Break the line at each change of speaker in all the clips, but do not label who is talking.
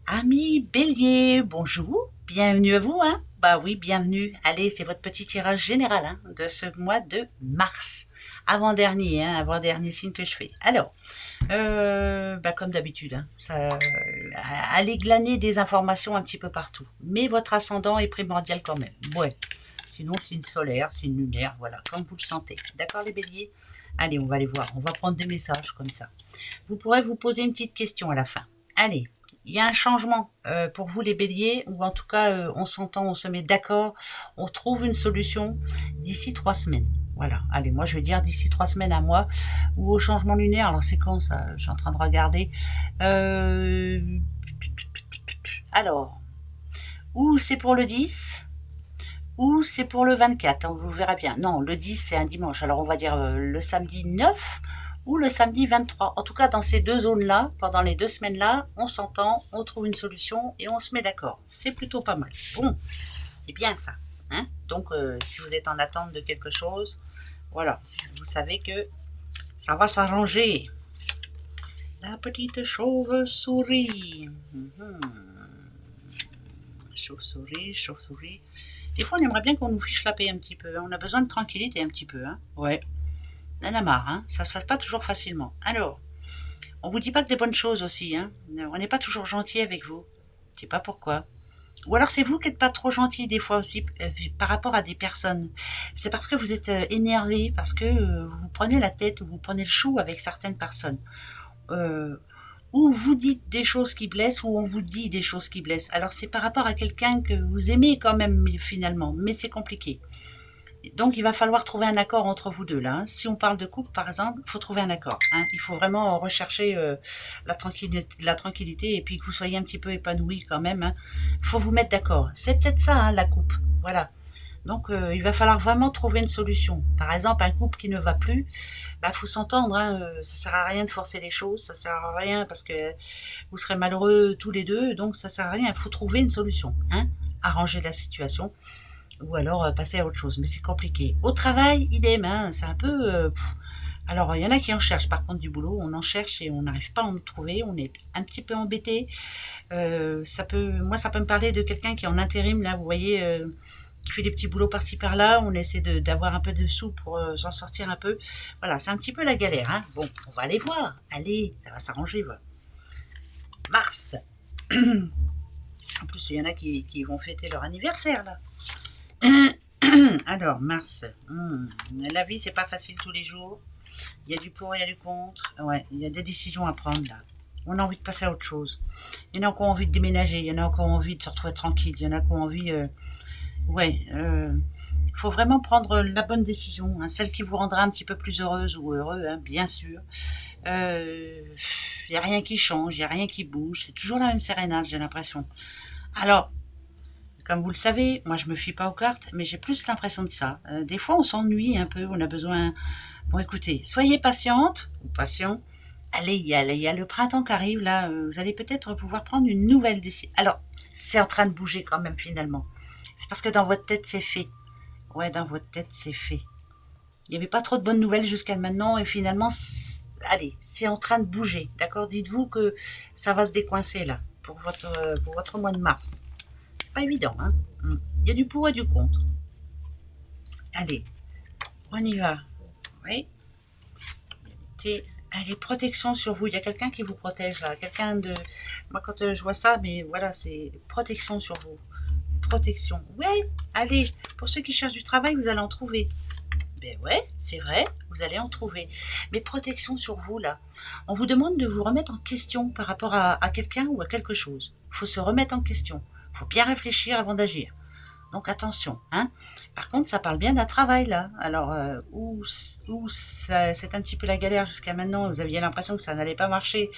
Amis Bélier, bonjour, bienvenue à vous, hein. Bah oui, bienvenue. Allez, c'est votre petit tirage général hein, de ce mois de mars. Avant-dernier, hein, avant-dernier signe que je fais. Alors, comme d'habitude, hein, allez glaner des informations un petit peu partout. Mais votre ascendant est primordial quand même. Ouais. Sinon, signe solaire, signe lunaire, voilà, comme vous le sentez. D'accord les béliers? Allez, on va aller voir. On va prendre des messages comme ça. Vous pourrez vous poser une petite question à la fin. Allez, il y a un changement pour vous les béliers, ou en tout cas on s'entend, on se met d'accord, on trouve une solution d'ici 3 semaines. Voilà, allez, moi je vais dire d'ici 3 semaines à moi, ou au changement lunaire, alors c'est quand ça? Je suis en train de regarder. Euh, alors, ou c'est pour le 10, ou c'est pour le 24, hein, vous verrez bien. Non, le 10 c'est un dimanche, alors on va dire le samedi 9 ou le samedi 23. En tout cas, dans ces deux zones-là, pendant les 2 semaines-là, on s'entend, on trouve une solution et on se met d'accord. C'est plutôt pas mal. Bon, c'est bien ça. Hein. Donc, si vous êtes en attente de quelque chose, voilà, vous savez que ça va s'arranger. La petite chauve-souris. Chauve-souris, chauve-souris. Des fois, on aimerait bien qu'on nous fiche la paix un petit peu. On a besoin de tranquillité un petit peu. Hein. Ouais, on en a marre. Hein. Ça se passe pas toujours facilement. Alors, on vous dit pas que des bonnes choses aussi. Hein. On n'est pas toujours gentil avec vous. Je sais pas pourquoi. Ou alors c'est vous qui n'êtes pas trop gentil des fois aussi par rapport à des personnes. C'est parce que vous êtes énervé, parce que vous prenez la tête, ou vous prenez le chou avec certaines personnes. Euh, ou vous dites des choses qui blessent, ou on vous dit des choses qui blessent. Alors c'est par rapport à quelqu'un que vous aimez quand même finalement, mais c'est compliqué. Donc il va falloir trouver un accord entre vous deux là. Hein. Si on parle de couple par exemple, il faut trouver un accord. Hein. Il faut vraiment rechercher la tranquillité et puis que vous soyez un petit peu épanoui quand même. Hein. Il faut vous mettre d'accord. C'est peut-être ça hein, la coupe. Voilà. Donc il va falloir vraiment trouver une solution. Par exemple, un couple qui ne va plus, bah faut s'entendre. Hein, ça sert à rien de forcer les choses, ça sert à rien parce que vous serez malheureux tous les deux. Donc ça sert à rien. Il faut trouver une solution. Hein, arranger la situation ou alors passer à autre chose. Mais c'est compliqué. Au travail, idem, hein, c'est un peu... alors, il y en a qui en cherchent, par contre, du boulot. On en cherche et on n'arrive pas à en trouver. On est un petit peu embêté. Moi, ça peut me parler de quelqu'un qui est en intérim, là, vous voyez, qui fait des petits boulots par-ci, par-là. On essaie d'avoir un peu de sous pour s'en sortir un peu. Voilà, c'est un petit peu la galère. Hein. Bon, on va aller voir. Allez, ça va s'arranger. Voilà. Mars. En plus, il y en a qui vont fêter leur anniversaire, là. Alors, Mars, la vie, c'est pas facile tous les jours. Il y a du pour, il y a du contre. Ouais, il y a des décisions à prendre là. On a envie de passer à autre chose. Il y en a qui ont envie de déménager, il y en a qui ont envie de se retrouver tranquille, il y en a qui ont envie. Ouais, il faut vraiment prendre la bonne décision, hein, celle qui vous rendra un petit peu plus heureuse ou heureux, hein, bien sûr. Il n'y a rien qui change, il n'y a rien qui bouge. C'est toujours la même sérénade, j'ai l'impression. Alors, comme vous le savez, moi je me fie pas aux cartes, mais j'ai plus l'impression de ça. Des fois on s'ennuie un peu, on a besoin... Bon écoutez, soyez patiente, ou patient. Allez, il y a le printemps qui arrive là, vous allez peut-être pouvoir prendre une nouvelle décision. Alors, c'est en train de bouger quand même finalement. C'est parce que dans votre tête c'est fait. Ouais, dans votre tête c'est fait. Il n'y avait pas trop de bonnes nouvelles jusqu'à maintenant et finalement, allez, c'est en train de bouger. D'accord? Dites-vous que ça va se décoincer là, pour votre mois de mars. C'est pas évident, hein. Il y a du pour et du contre. Allez, on y va. Oui. Allez, protection sur vous. Il y a quelqu'un qui vous protège là. Quelqu'un de. Moi, quand je vois ça, mais voilà, c'est protection sur vous. Protection. Ouais, allez, pour ceux qui cherchent du travail, vous allez en trouver. Ben ouais, c'est vrai, vous allez en trouver. Mais protection sur vous là. On vous demande de vous remettre en question par rapport à quelqu'un ou à quelque chose. Il faut se remettre en question. Il faut bien réfléchir avant d'agir. Donc attention. Hein. Par contre, ça parle bien d'un travail là. Alors, où c'est un petit peu la galère jusqu'à maintenant, vous aviez l'impression que ça n'allait pas marcher.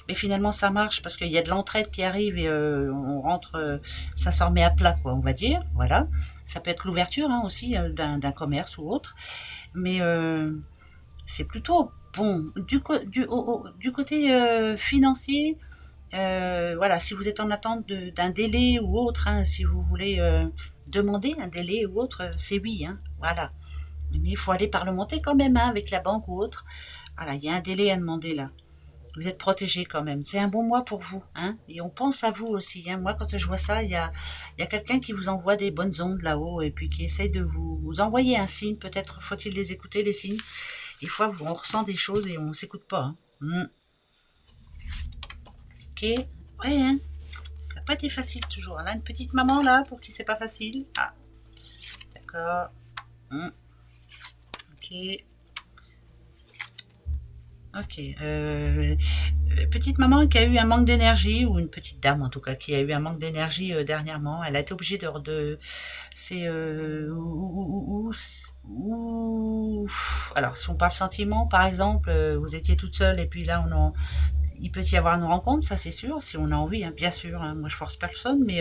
Mais finalement, ça marche parce qu'il y a de l'entraide qui arrive et on rentre, ça se remet à plat, quoi, on va dire. Voilà. Ça peut être l'ouverture hein, aussi d'un commerce ou autre. Mais c'est plutôt bon. Du côté financier, voilà, si vous êtes en attente d'un délai ou autre, hein, si vous voulez demander un délai ou autre, c'est oui, hein, voilà. Mais il faut aller parlementer quand même hein, avec la banque ou autre. Voilà, il y a un délai à demander là. Vous êtes protégé quand même. C'est un bon mois pour vous, hein. Et on pense à vous aussi, hein. Moi, quand je vois ça, il y a quelqu'un qui vous envoie des bonnes ondes là-haut et puis qui essaie de vous envoyer un signe. Peut-être faut-il les écouter, les signes. Des fois, on ressent des choses et on s'écoute pas, hein. Ok. Ouais, hein. Ça n'a pas été facile toujours. On a une petite maman là pour qui c'est pas facile. Ah, d'accord. Ok. Ok. Petite maman qui a eu un manque d'énergie, ou une petite dame en tout cas, qui a eu un manque d'énergie dernièrement. Elle a été obligée c'est... alors, si on parle sentiment, par exemple, vous étiez toute seule et puis là, il peut y avoir une rencontre, ça c'est sûr, si on a envie, hein, bien sûr. Hein, moi, je force personne, mais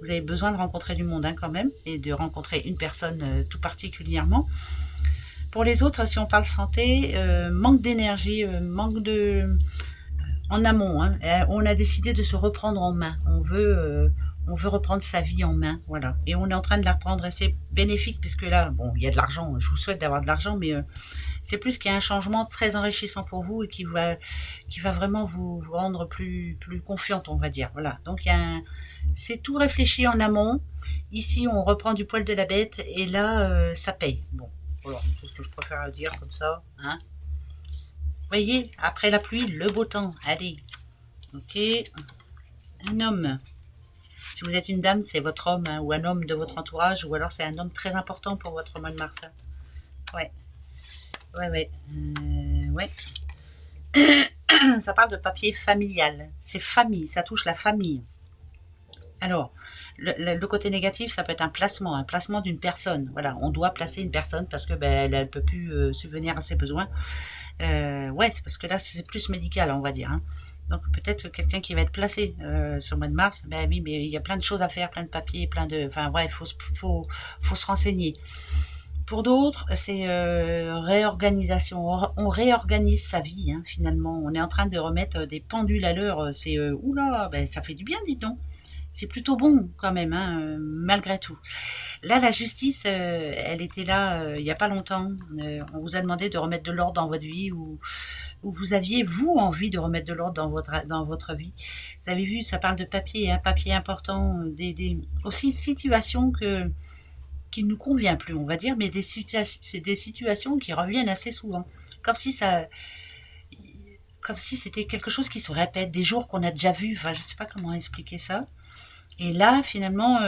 vous avez besoin de rencontrer du monde, hein, quand même, et de rencontrer une personne tout particulièrement. Pour les autres, si on parle santé, manque d'énergie, manque de... En amont, hein, on a décidé de se reprendre en main. On veut reprendre sa vie en main, voilà. Et on est en train de la reprendre et c'est bénéfique puisque là, bon, il y a de l'argent, je vous souhaite d'avoir de l'argent, mais c'est plus qu'il y a un changement très enrichissant pour vous et qui va vraiment vous rendre plus confiante, on va dire. Voilà. Donc c'est tout réfléchi en amont. Ici, on reprend du poil de la bête et là, ça paye. Bon, voilà, c'est ce que je préfère dire comme ça, hein. Voyez, après la pluie, le beau temps. Allez, ok. Un homme. Si vous êtes une dame, c'est votre homme, hein, ou un homme de votre entourage, ou alors c'est un homme très important pour votre mois de mars. Hein. Ouais, ouais. Ouais. Ça parle de papier familial. C'est famille, ça touche la famille. Alors, le côté négatif, ça peut être un placement d'une personne. Voilà, on doit placer une personne parce que elle ne peut plus subvenir à ses besoins. Ouais, c'est parce que là, c'est plus médical, on va dire. Hein. Donc peut-être que quelqu'un qui va être placé sur le mois de mars, ben oui, mais il y a plein de choses à faire, plein de papiers, enfin ouais, faut se renseigner. Pour d'autres, c'est réorganisation. On réorganise sa vie, hein, finalement. On est en train de remettre des pendules à l'heure. C'est oula, ben ça fait du bien, dites donc. C'est plutôt bon quand même, hein, malgré tout. Là, la justice, elle était là il n'y a pas longtemps. On vous a demandé de remettre de l'ordre dans votre vie ou vous aviez, vous, envie de remettre de l'ordre dans votre vie. Vous avez vu, ça parle de papier, un papier important, aussi situations qui ne nous convient plus, on va dire, mais c'est des situations qui reviennent assez souvent. Comme si c'était quelque chose qui se répète, des jours qu'on a déjà vus, enfin, je ne sais pas comment expliquer ça. Et là, finalement,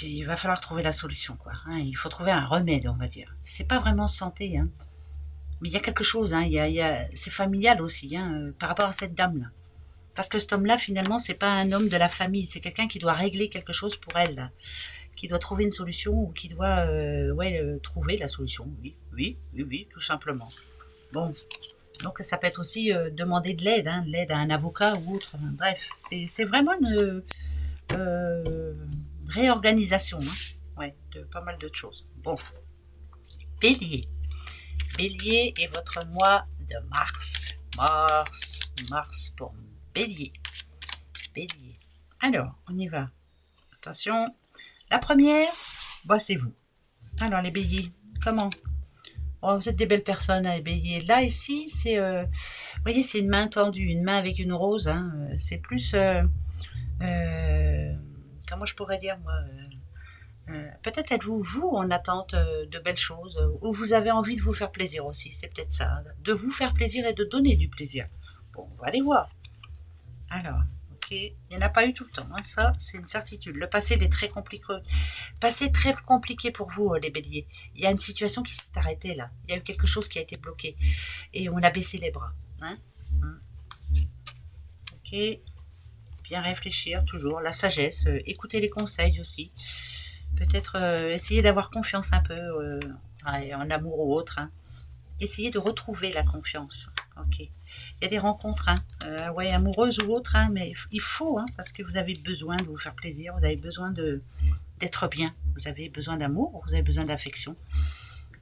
il va falloir trouver la solution, quoi. Hein, il faut trouver un remède, on va dire. C'est pas vraiment santé, hein. Mais il y a quelque chose, hein. C'est familial aussi, hein, par rapport à cette dame-là. Parce que cet homme-là, finalement, c'est pas un homme de la famille. C'est quelqu'un qui doit régler quelque chose pour elle, là. Qui doit trouver une solution ou qui doit trouver la solution. Oui, tout simplement. Bon. Donc ça peut être aussi demander de l'aide, hein, l'aide à un avocat ou autre. Bref, c'est vraiment une réorganisation, hein, ouais, de pas mal de choses. Bon, Bélier. Bélier est votre mois de mars. Mars pour Bélier. Bélier. Alors, on y va. Attention. La première, c'est vous. Alors les béliers, comment? Oh, vous êtes des belles personnes, les béliers. Là, ici, c'est... vous voyez, c'est une main tendue, une main avec une rose. Hein. C'est plus... comment je pourrais dire, moi peut-être êtes-vous, vous, en attente de belles choses, ou vous avez envie de vous faire plaisir aussi, c'est peut-être ça. De vous faire plaisir et de donner du plaisir. Bon, on va aller voir. Alors, ok, il n'y en a pas eu tout le temps, hein. Ça, c'est une certitude. Le passé, il est très compliqué. Passé très compliqué pour vous, les béliers. Il y a une situation qui s'est arrêtée, là. Il y a eu quelque chose qui a été bloqué. Et on a baissé les bras. Hein. Ok, bien réfléchir, toujours. La sagesse, écouter les conseils aussi. Peut-être essayer d'avoir confiance un peu en amour ou autre. Hein. Essayer de retrouver la confiance. Ok. Il y a des rencontres, hein, amoureuses ou autres, hein, mais il faut, hein, parce que vous avez besoin de vous faire plaisir, vous avez besoin d'être bien, vous avez besoin d'amour, vous avez besoin d'affection.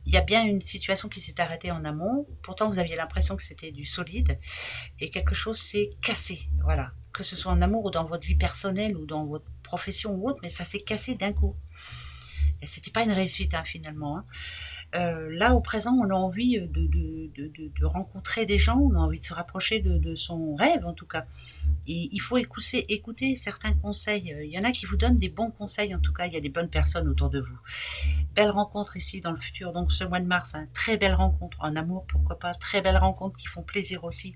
Il y a bien une situation qui s'est arrêtée en amont, pourtant vous aviez l'impression que c'était du solide, et quelque chose s'est cassé, voilà. Que ce soit en amour ou dans votre vie personnelle ou dans votre profession ou autre, mais ça s'est cassé d'un coup. Et c'était pas une réussite, hein, finalement. Hein. Là, au présent, on a envie de rencontrer des gens, on a envie de se rapprocher de son rêve, en tout cas. Et il faut écouter certains conseils. Il y en a qui vous donnent des bons conseils, en tout cas, il y a des bonnes personnes autour de vous. Belle rencontre ici dans le futur, donc ce mois de mars, hein, très belle rencontre en amour, pourquoi pas, très belles rencontres qui font plaisir aussi.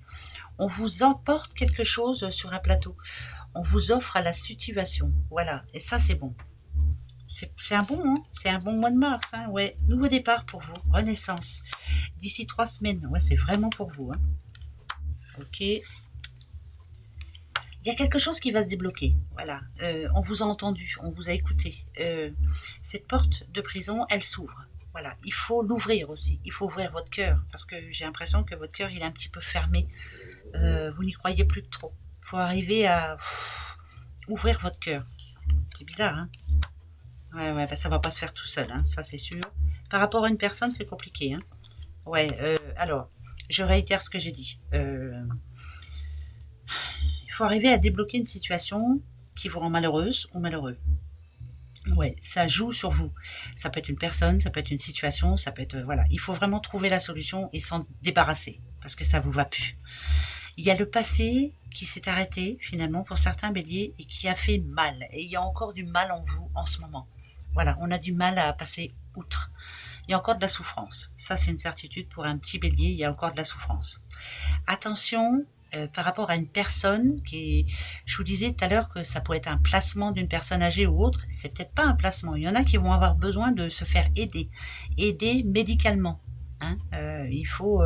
On vous emporte quelque chose sur un plateau, on vous offre à la situation, voilà, et ça c'est bon. C'est un bon, hein, c'est un bon mois de mars, hein, ouais. Nouveau départ pour vous, renaissance. D'ici 3 semaines, ouais, c'est vraiment pour vous, hein. Ok. Il y a quelque chose qui va se débloquer, voilà. On vous a entendu, on vous a écouté. Cette porte de prison, elle s'ouvre. Voilà, il faut l'ouvrir aussi. Il faut ouvrir votre cœur parce que j'ai l'impression que votre cœur il est un petit peu fermé. Vous n'y croyez plus que trop. Il faut arriver à ouvrir votre cœur. C'est bizarre, hein. Ouais, bah, ça va pas se faire tout seul, hein, ça c'est sûr. Par rapport à une personne, c'est compliqué, hein. Ouais, alors, je réitère ce que j'ai dit. Il faut arriver à débloquer une situation qui vous rend malheureuse ou malheureux. Ouais, ça joue sur vous. Ça peut être une personne, ça peut être une situation, ça peut être... voilà, il faut vraiment trouver la solution et s'en débarrasser, parce que ça vous va plus. Il y a le passé qui s'est arrêté, finalement, pour certains béliers, et qui a fait mal. Et il y a encore du mal en vous en ce moment. Voilà, on a du mal à passer outre. Il y a encore de la souffrance. Ça, c'est une certitude pour un petit bélier, il y a encore de la souffrance. Attention, par rapport à une personne qui, je vous disais tout à l'heure que ça pourrait être un placement d'une personne âgée ou autre, c'est peut-être pas un placement. Il y en a qui vont avoir besoin de se faire aider médicalement. Hein. Il faut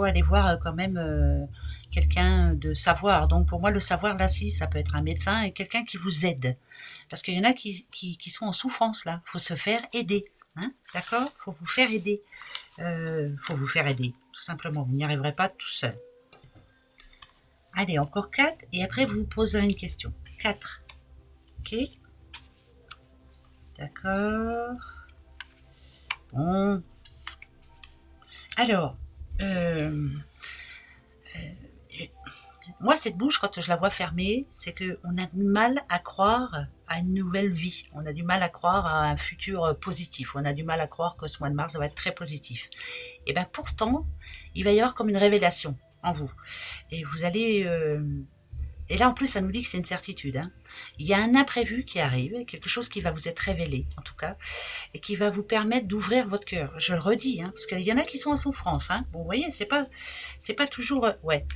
aller voir quand même quelqu'un de savoir. Donc pour moi, le savoir là, si, ça peut être un médecin et quelqu'un qui vous aide. Parce qu'il y en a qui sont en souffrance là. Il faut se faire aider. Hein, d'accord. Il faut vous faire aider. Faut vous faire aider, tout simplement. Vous n'y arriverez pas tout seul. Allez, encore 4, et après vous vous poserez une question. 4. Ok. D'accord. Bon. Alors, moi, cette bouche, quand je la vois fermée, c'est qu'on a du mal à croire à une nouvelle vie. On a du mal à croire à un futur positif. On a du mal à croire que ce mois de mars va être très positif. Et bien pourtant, il va y avoir comme une révélation en vous. Et vous allez... et là, en plus, ça nous dit que c'est une certitude. Hein. Il y a un imprévu qui arrive, quelque chose qui va vous être révélé, en tout cas, et qui va vous permettre d'ouvrir votre cœur. Je le redis, hein, parce qu'il y en a qui sont en souffrance. Hein. Bon, vous voyez, c'est pas toujours... ouais.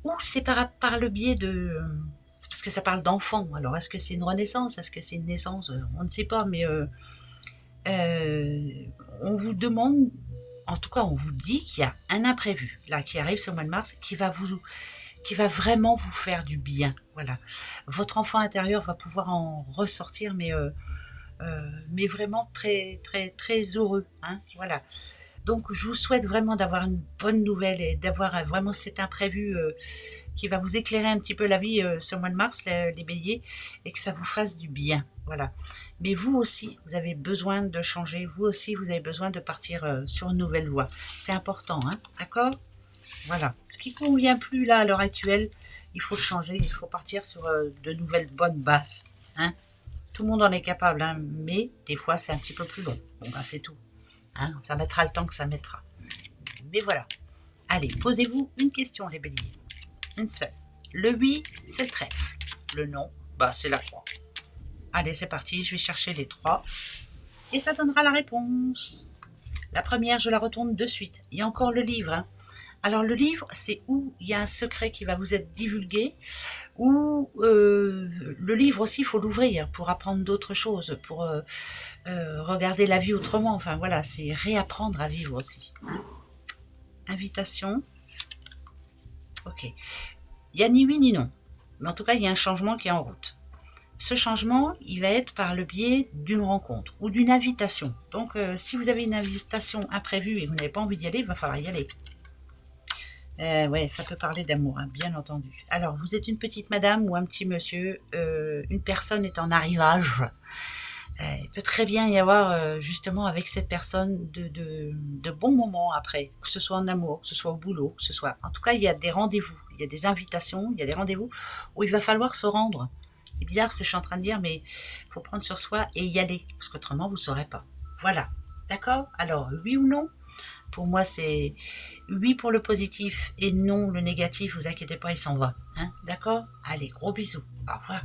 Ou c'est par le biais de... parce que ça parle d'enfants. Alors, est-ce que c'est une renaissance? Est-ce que c'est une naissance? On ne sait pas, mais on vous demande... En tout cas, on vous dit qu'il y a un imprévu, là, qui arrive ce mois de mars, qui va vraiment vous faire du bien. Voilà. Votre enfant intérieur va pouvoir en ressortir, mais vraiment très, très, très heureux. Hein, voilà. Donc, je vous souhaite vraiment d'avoir une bonne nouvelle et d'avoir vraiment cet imprévu qui va vous éclairer un petit peu la vie ce mois de mars, les béliers, et que ça vous fasse du bien. Voilà. Mais vous aussi, vous avez besoin de changer. Vous aussi, vous avez besoin de partir sur une nouvelle voie. C'est important, hein, d'accord? Voilà. Ce qui ne convient plus là à l'heure actuelle, il faut le changer. Il faut partir sur de nouvelles bonnes bases. Hein. Tout le monde en est capable, hein, mais des fois, c'est un petit peu plus long. Bon, ben, c'est tout. Hein, ça mettra le temps que ça mettra. Mais voilà. Allez, posez-vous une question, les béliers. Une seule. Le oui, c'est le trèfle. Le non, bah, c'est la croix. Allez, c'est parti, je vais chercher les 3. Et ça donnera la réponse. La première, je la retourne de suite. Il y a encore le livre. Hein. Alors, le livre, c'est où il y a un secret qui va vous être divulgué. Ou le livre aussi, il faut l'ouvrir pour apprendre d'autres choses, pour regarder la vie autrement. Enfin, voilà, c'est réapprendre à vivre aussi. Hein. Invitation. Ok. Il n'y a ni oui ni non. Mais en tout cas, il y a un changement qui est en route. Ce changement, il va être par le biais d'une rencontre ou d'une invitation. Donc, si vous avez une invitation imprévue et vous n'avez pas envie d'y aller, il va falloir y aller. Ouais, ça peut parler d'amour, hein, bien entendu. Alors, vous êtes une petite madame ou un petit monsieur, une personne est en arrivage. Il peut très bien y avoir, justement, avec cette personne, de bons moments après, que ce soit en amour, que ce soit au boulot, que ce soit... En tout cas, il y a des rendez-vous, il y a des invitations, il y a des rendez-vous où il va falloir se rendre. C'est bizarre ce que je suis en train de dire, mais il faut prendre sur soi et y aller, parce qu'autrement, vous ne saurez pas. Voilà. D'accord? Alors, oui ou non? Pour moi, c'est oui pour le positif et non le négatif. Vous inquiétez pas, il s'en va. Hein? D'accord? Allez, gros bisous. Au revoir.